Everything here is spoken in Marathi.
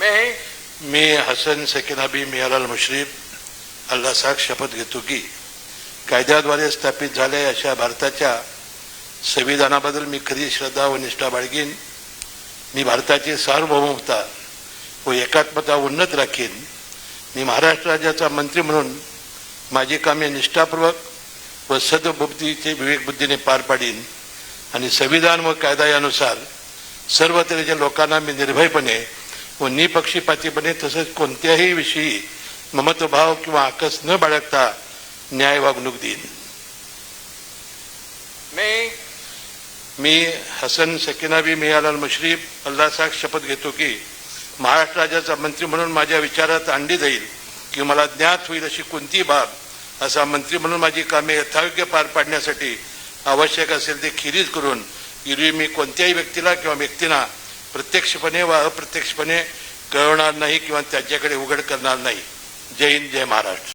मी हसन सकीनाबी मियालाल मुश्रीफ अल्लाह साख शपथ घेतो की कायद्याद्वारे स्थापित झालेल्या अशा भारताच्या संविधानाबद्दल मी खरी श्रद्धा व निष्ठा बाळगीन. मी भारताची सार्वभौमता व एकात्मता उन्नत राखीन. मी महाराष्ट्र राज्याचा मंत्री म्हणून माझी कामे निष्ठापूर्वक व सद्बुद्धीचे विवेकबुद्धीने पार पाडीन आणि संविधान व कायदा यानुसार सर्व तऱ्हेच्या लोकांना मी निर्भयपणे व निपक्षपातीपणे तसेच कोणत्याही विषयी ममत्वभाव किंवा आकस न बाळगता न्याय वागणूक देईन. मी हसन सकीनाबी मियालाल मुश्रीफ अल्लाह साख शपथ घेतो की महाराष्ट्र राज्याचा मंत्री म्हणून माझ्या विचारात आणली जाईल की मला ज्ञात होईल अशी कोणतीही बाब असा मंत्री म्हणून माझी कामे यथायोग्य पार पाडण्यासाठी आवश्यक असेल ते खिरीज करून एरवी मी कोणत्याही व्यक्तीला किंवा व्यक्तींना प्रत्यक्षपणे व अप्रत्यक्षपणे कळवणार नाही किंवा त्याच्याकडे उघड करणार नाही. जय हिंद, जय महाराष्ट्र.